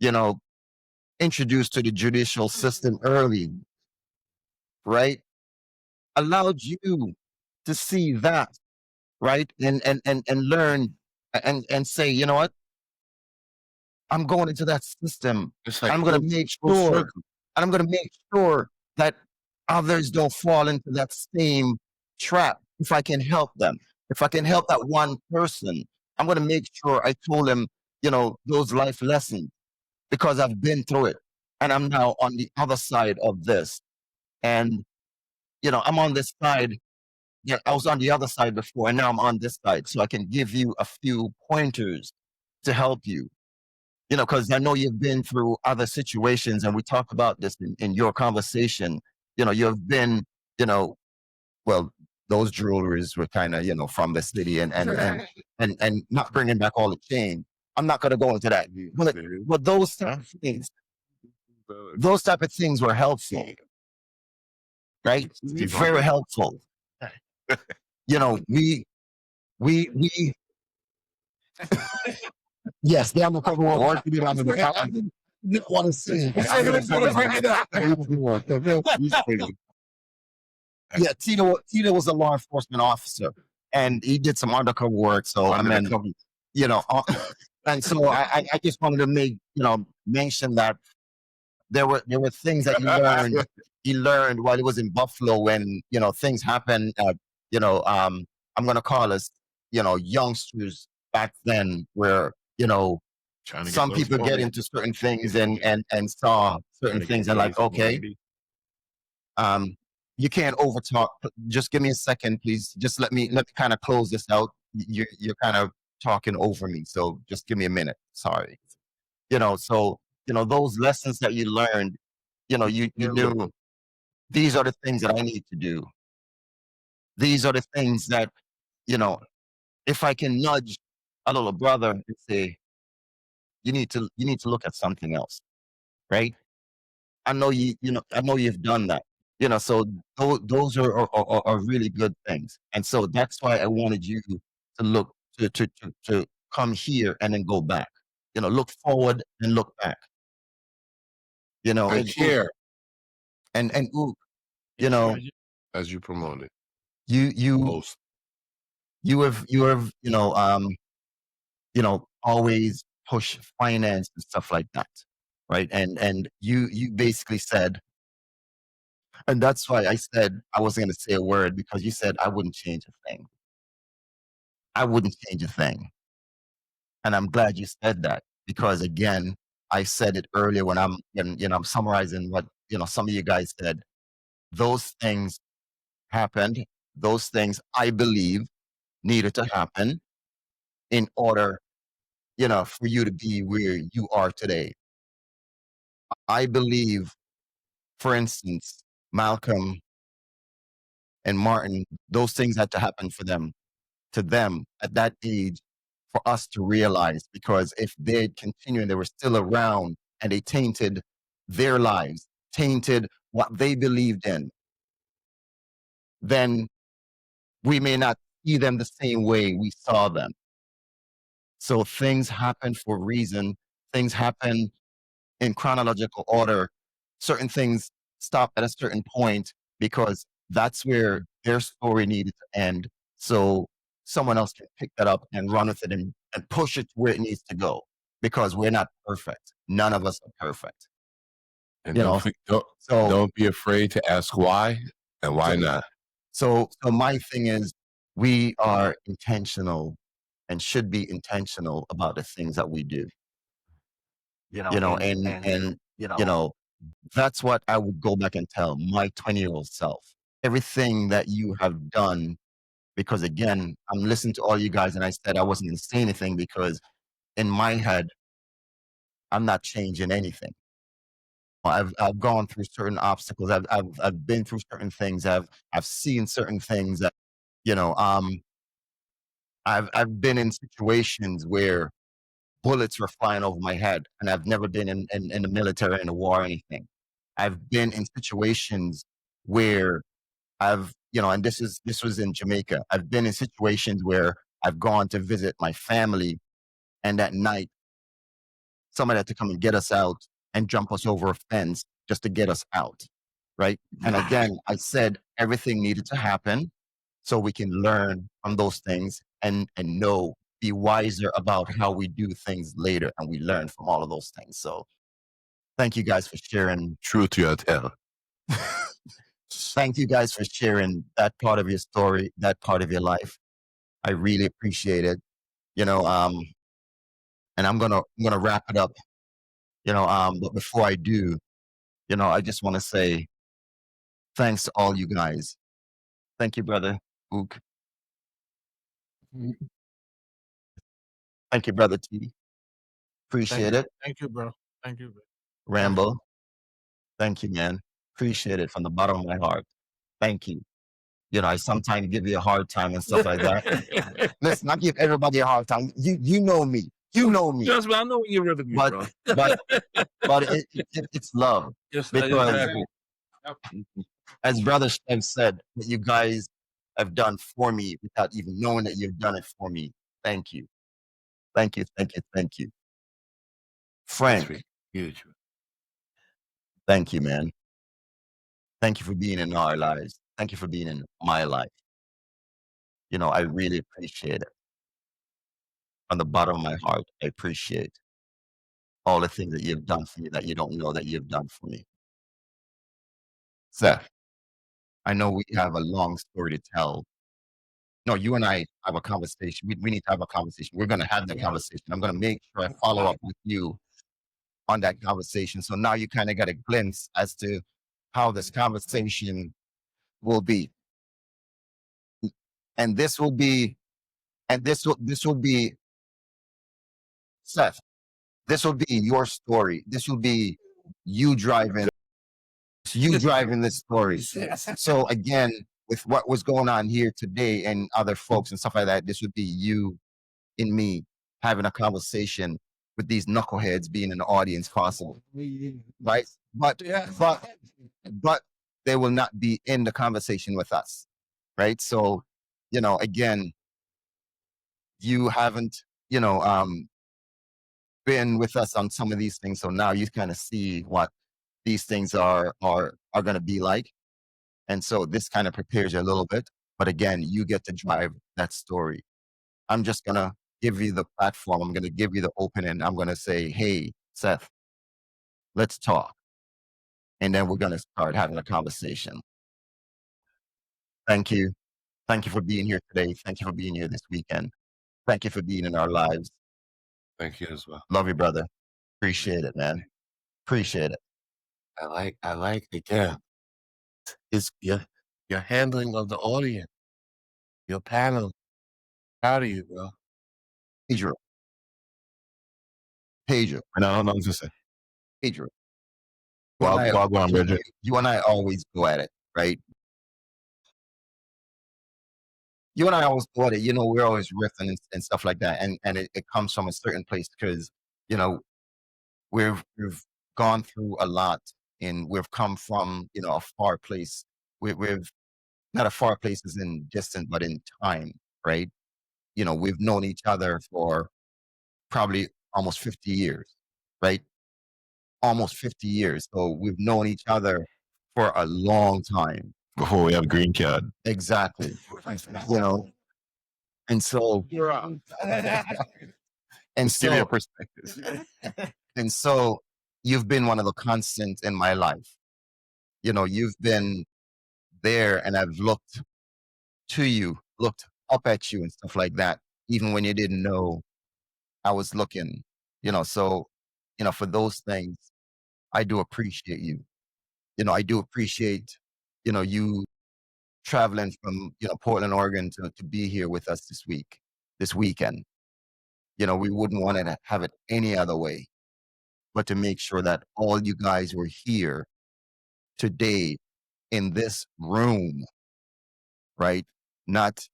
you know, introduced to the judicial system early, right? Allowed you to see that, right? And learn and say, you know what? I'm going into that system. It's And like I'm going to make sure, and I'm going to make sure that others don't fall into that same trap. If I can help them, if I can help that one person, I'm going to make sure I told them, those life lessons, because I've been through it and I'm now on the other side of this. And, I'm on this side. Yeah, I was on the other side before and now I'm on this side. So I can give you a few pointers to help you, because I know you've been through other situations and we talk about this in your conversation. You've been, you know, well, those jewelries were kind of, from the city and not bringing back all the change. I'm not going to go into that. But those type of things were helpful, right? Very helpful. We yes, they have a couple of work to do on the I didn't want to see. Yeah, Tito was a law enforcement officer, and he did some undercover work. So I mean, you know, uh, and so I just wanted to make mention that there were things that he learned while he was in Buffalo when things happened. I'm gonna call us youngsters back then, where some people get into certain things and saw certain things and like, okay, you can't overtalk. Just give me a second, please. Just let me kind of close this out. You're kind of talking over me, so just give me a minute. Sorry. So those lessons that you learned, you knew these are the things that I need to do. These are the things that if I can nudge a little brother and say, you need to look at something else, right? I know I know you've done that. So those are really good things. And so that's why I wanted you to look to come here and then go back. Look forward and look back. I care And ooh, you know, as you promote it. you Most. you have always push finance and stuff like that, right? And you basically said, and that's why I said I wasn't going to say a word, because you said I wouldn't change a thing. I wouldn't change a thing. And I'm glad you said that, because again, I said it earlier when I'm summarizing what, some of you guys said. Those things happened. Those things I believe needed to happen in order, for you to be where you are today. I believe, for instance, Malcolm and Martin, those things had to happen for them, to them at that age, for us to realize, because if they'd continued and they were still around and they tainted their lives, tainted what they believed in, then we may not see them the same way we saw them. So things happen for a reason. Things happen in chronological order. Certain things stop at a certain point because that's where their story needed to end. So someone else can pick that up and run with it and push it to where it needs to go, because we're not perfect. None of us are perfect. And You don't, know, fe- don't, So don't be afraid to ask why and why So- not. so my thing is, we are intentional and should be intentional about the things that we do. That's what I would go back and tell my 20-year-old self. Everything that you have done, because again, I'm listening to all you guys and I said I wasn't going to say anything because in my head, I'm not changing anything. I've gone through certain obstacles. I've been through certain things. I've seen certain things that, I've been in situations where bullets were flying over my head, and I've never been in the military, in a war or anything. I've been in situations where and this was in Jamaica. I've been in situations where I've gone to visit my family, and at night, someone had to come and get us out and jump us over a fence just to get us out, right? And again, I said everything needed to happen so we can learn from those things and know, be wiser about how we do things later, and we learn from all of those things. So thank you guys for sharing. True to your tale. Thank you guys for sharing that part of your story, that part of your life. I really appreciate it. And I'm gonna wrap it up. But before I do, I just want to say thanks to all you guys. Thank you, brother Ook. Thank you, brother T. Appreciate it. Thank you, bro. Thank you. Bro. Rambo. Thank you, man. Appreciate it from the bottom of my heart. Thank you. I sometimes give you a hard time and stuff like that. Listen, I give everybody a hard time. You know me. You know me. Trust me, I know when you're with me, But bro. but it's love. Yes, Because exactly. as Brother Shem said, what you guys have done for me without even knowing that you've done it for me. Thank you. Thank you. Thank you. Thank you. Frank, Huge. thank you, man. Thank you for being in our lives. Thank you for being in my life. I really appreciate it. From the bottom of my heart, I appreciate all the things that you've done for me that you don't know that you've done for me. Seth, I know we have a long story to tell. No, you and I have a conversation. We need to have a conversation. We're going to have that conversation. I'm going to make sure I follow up with you on that conversation. So now you kind of got a glimpse as to how this conversation will be. And this will be, this will be, Seth, this will be your story. This will be you driving this story. So again, with what was going on here today and other folks and stuff like that, this would be you and me having a conversation with these knuckleheads being in the audience possible. Right? But they will not be in the conversation with us. Right? So, again, you haven't, been with us on some of these things. So now you kind of see what these things are going to be like. And so this kind of prepares you a little bit. But again, you get to drive that story. I'm just going to give you the platform. I'm going to give you the opening. I'm going to say, hey, Seth, let's talk. And then we're going to start having a conversation. Thank you. Thank you for being here today. Thank you for being here this weekend. Thank you for being in our lives. Thank you as well. Love you, brother. Appreciate it, man. Appreciate it. I like again. It's your handling of the audience, your panel. Proud of you, bro. Pedro. No, just say. Pedro. Well, go on, Richard. You and I always go at it, right? you and I always thought it, we're always riffing and stuff like that. And it comes from a certain place because, you know, we've gone through a lot and we've come from, a far place. We've not a far place as in distance, but in time, right? We've known each other for probably almost 50 years, right? Almost 50 years. So we've known each other for a long time. Before we have green card. Exactly. And so, and Just give you a so, perspective. and so you've been one of the constants in my life. You've been there and I've looked to you, looked up at you and stuff like that, even when you didn't know I was looking, so, for those things, I do appreciate you. I do appreciate, you traveling from, Portland, Oregon to be here with us this weekend. We wouldn't want to have it any other way, but to make sure that all you guys were here today in this room, right? Not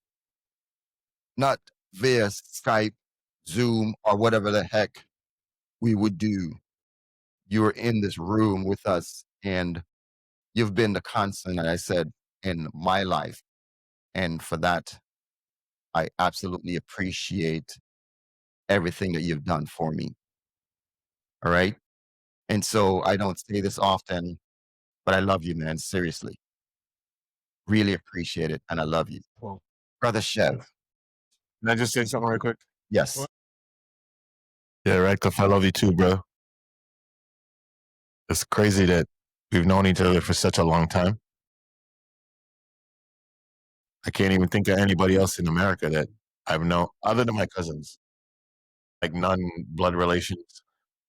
via Skype, Zoom, or whatever the heck we would do. You're in this room with us and you've been the constant, like I said, in my life. And for that, I absolutely appreciate everything that you've done for me. All right. And so I don't say this often, but I love you, man. Seriously. Really appreciate it. And I love you. Well, Brother Chev. Can I just say something real quick? Yes. Yeah, Radcliffe, I love you too, bro. It's crazy that we've known each other for such a long time. I can't even think of anybody else in America that I've known, other than my cousins, like non-blood relations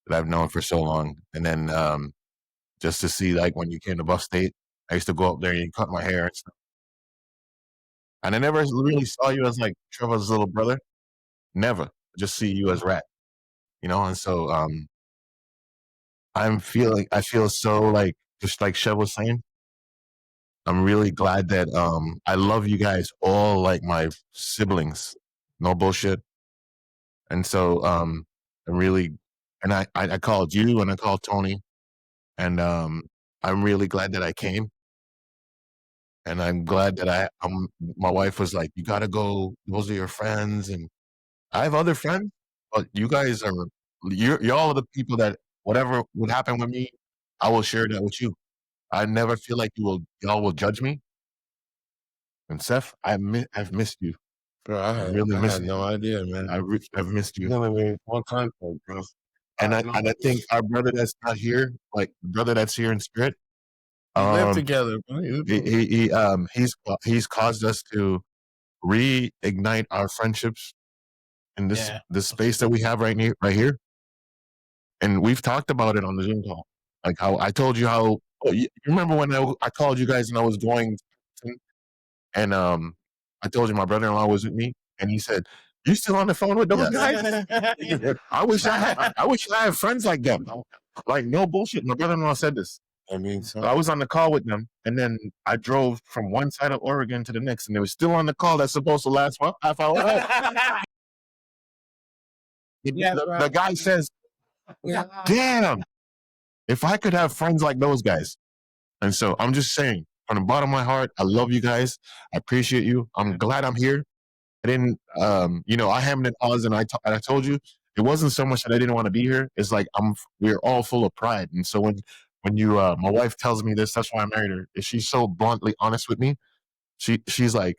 that I've known for so long. And then just to see, like, when you came to Buff State, I used to go up there and you cut my hair and stuff. And I never really saw you as like Trevor's little brother. Never. Just see you as Rat, And so I feel so, like, just like Chev was saying, I'm really glad that I love you guys all like my siblings. No bullshit. And so I'm really, and I called you and I called Tony, and I'm really glad that I came. And I'm glad that my wife was like, you got to go. Those are your friends. And I have other friends, but you guys you're all the people that whatever would happen with me, I will share that with you. I never feel like y'all will judge me. And Seth, I've missed you. Bro, I really I miss had you. no idea, man. I've missed you. Dealing with all kinds of, bro. And I think our brother that's not here, like brother that's here in spirit, We live together, bro. he's caused us to reignite our friendships in this space that we have right here. And we've talked about it on the Zoom call, like how I told you how. Oh, you remember when I called you guys and I was going, and I told you my brother-in-law was with me, and he said, "You still on the phone with those guys?" I wish I had friends like them. Like, no bullshit. My brother-in-law said this. I mean, so I was on the call with them, and then I drove from one side of Oregon to the next, and they were still on the call that's supposed to last half hour. The guy says, "Damn, if I could have friends like those guys." And so I'm just saying, from the bottom of my heart, I love you guys. I appreciate you. I'm glad I'm here. I didn't, I hammed and hawed, and I told you it wasn't so much that I didn't want to be here. It's like we're all full of pride. And so when you, my wife tells me this, that's why I married her. Is she's so bluntly honest with me. She's like,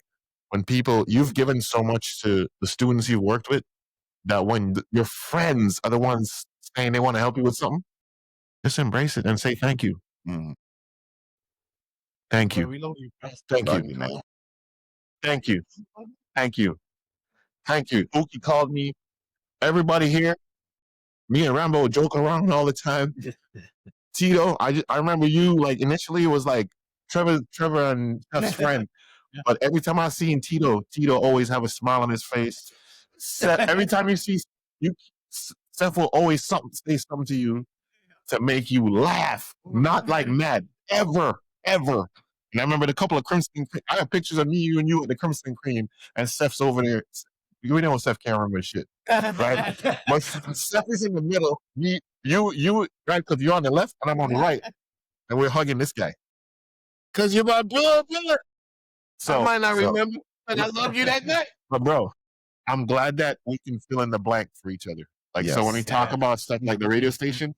when you've given so much to the students you've worked with, that when your friends are the ones saying they want to help you with something, just embrace it and say thank you. Mm. Thank you. we love you. Thank Love you. you, man. Thank you. Thank you. Thank you. Uki called me. Everybody here, me and Rambo would joke around all the time. Tito, I remember you, like, initially it was like Trevor and Steph's friend. But every time I seen Tito always have a smile on his face. Every time you see you, Steph will always say something to you to make you laugh. Not like mad. Ever. And I remember the couple of Crimson. I have pictures of me, you, and you at the Crimson Cream, and Steph's over there. You know, Steph can't remember shit, right? But Steph is in the middle. You, right? Because you're on the left and I'm on the right, and we're hugging this guy. Cause you're my brother. So I might not remember, but I love you that night. But bro, I'm glad that we can fill in the blank for each other. Like, so when we talk about stuff like the radio station,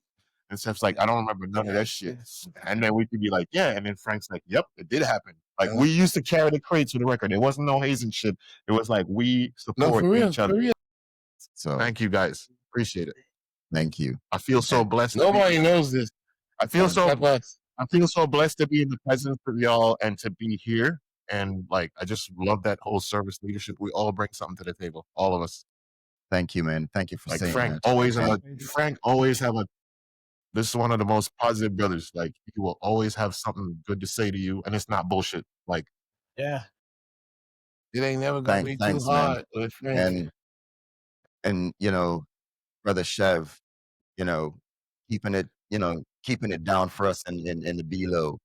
and Steph's like, I don't remember none of that shit. And then we could be like, yeah. And then Frank's like, yep, it did happen. Like, we used to carry the crates for the record. There wasn't no hazing shit. It was like, we support each other. So thank you guys. Appreciate it. Thank you. I feel so blessed. Nobody knows this. I feel so blessed to be in the presence of y'all and to be here. And like, I just love that whole service leadership. We all bring something to the table, all of us. Thank you, man. Thank you for Like saying Frank that. Frank always have a. This is one of the most positive brothers. Like, he will always have something good to say to you, and it's not bullshit. Like, Yeah. It ain't never gonna be too Thanks, hard. and you know, brother Chev, you know, keeping it down for us in the below,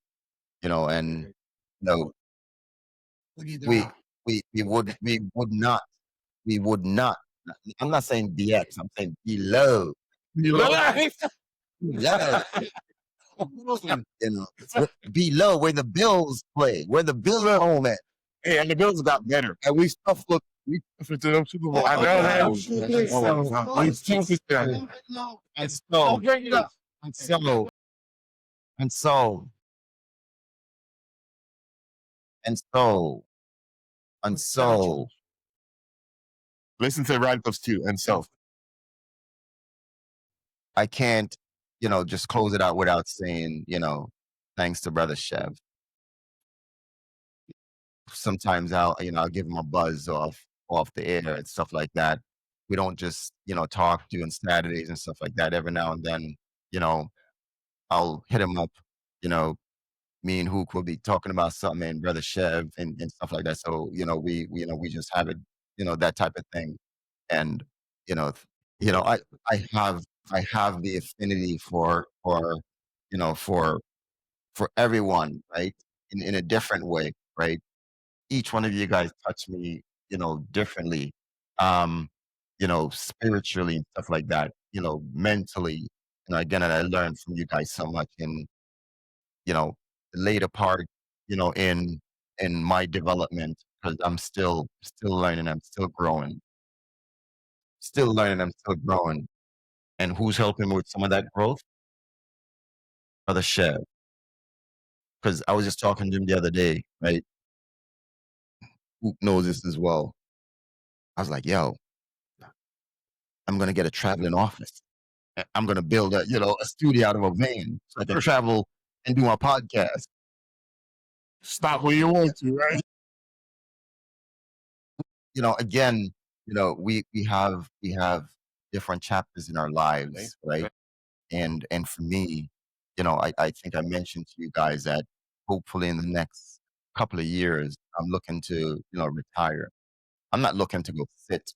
you know, and you know, we would not, I'm not saying BX, I'm saying below. Below. You know, below where the Bills play, where the Bills are home at. hey, and the Bills got better. And we stuff look, we To them Super Bowl. I know that. We tough as that. and so and so and so and so Listen to Radcliffe's too, and Self. I can't, you know, just close it out without saying, you know, thanks to brother Chev. Sometimes I'll give him a buzz off the air and stuff like that. We don't just, you know, talk during Saturdays and stuff like that. Every now and then, you know, I'll hit him up, you know, me and Hook will be talking about something and brother Chev and stuff like that. So, you know, we just have it, you know, that type of thing. And, you know, I have the affinity you know, for everyone, right? In a different way, right? Each one of you guys touch me, you know, differently, um, you know, spiritually and stuff like that, you know, mentally. You know, again, and I learned from you guys so much in, you know, the later part, you know, in my development, because I'm still learning, I'm still growing, still learning, I'm still growing. And who's helping me with some of that growth? Brother Chev. Because I was just talking to him the other day, right? Who knows this as well? I was like, yo, I'm gonna get a traveling office. I'm gonna build a studio out of a van so I can travel and do my podcast. Stop where you want to, right? You know, again, you know, we have different chapters in our lives, right? And for me, you know, I think I mentioned to you guys that hopefully in the next couple of years, I'm looking to, you know, retire. I'm not looking to go sit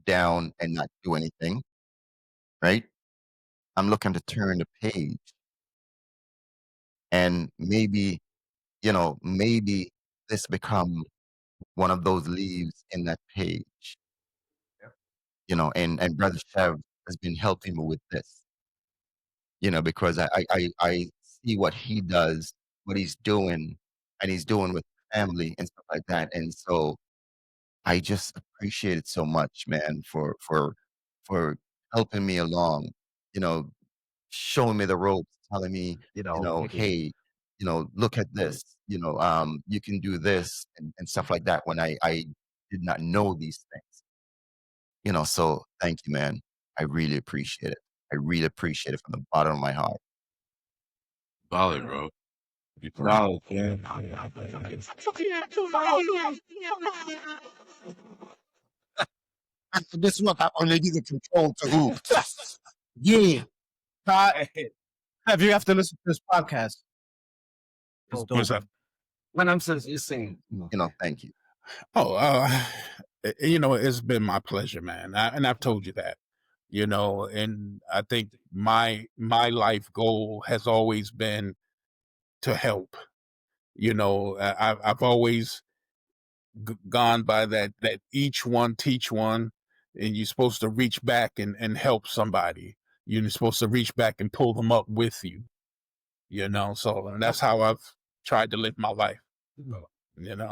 down and not do anything, right? I'm looking to turn the page and maybe, you know, maybe this become one of those leaves in that page, you know, and Brother Chev has been helping me with this, you know, because I see what he does, what he's doing, and he's doing with family and stuff like that. And so I just appreciate it so much, man, for helping me along, you know, showing me the ropes, telling me, you know, hey, you know, look at this, you know, you can do this and stuff like that when I did not know these things. You know, so thank you, man. I really appreciate it. I really appreciate it from the bottom of my heart. Solid, bro. You Solid, yeah. This one, I'm gonna give the control to who? Yeah. Have you have to listen to this podcast? What's up? When I'm saying, you're saying, You know, thank you. Oh, you know, it's been my pleasure, man. And I've told you that, you know, and I think my life goal has always been to help, You know, I've always gone by that each one teach one, and you're supposed to reach back and help somebody. You're supposed to reach back and pull them up with you. You know, so and that's how I've tried to live my life. You know,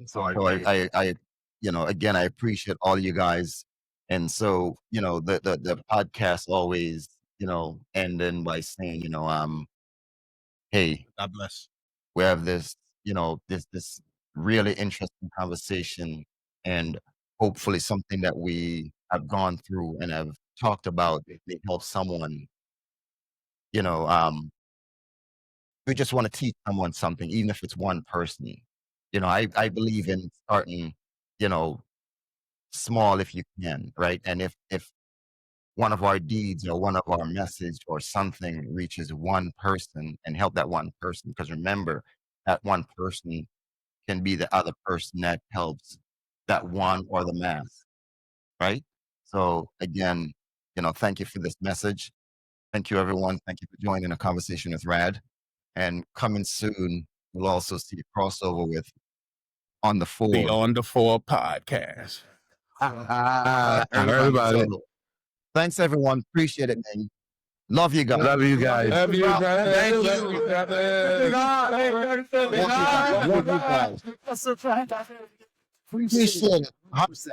So I you know, again, I appreciate all you guys. And so, you know, the podcast always, you know, ending by saying, you know, hey, God bless. we have this, you know, this really interesting conversation, and hopefully something that we have gone through and have talked about may help someone. You know, we just want to teach someone something, even if it's one person. You know, I believe in starting, you know, small if you can, right? And if one of our deeds or one of our message or something reaches one person and help that one person, because remember, that one person can be the other person that helps that one or the mass, right? So again, you know, thank you for this message. Thank you, everyone. Thank you for joining a conversation with Rad. And coming soon, we'll also see a crossover with On the the Four. On the Four podcast. Everybody. So, thanks, everyone. Appreciate it, man. Love you guys. Love you guys. Love you, brother. Thank you. Love you, brother. Love you guys. Appreciate it. 100%.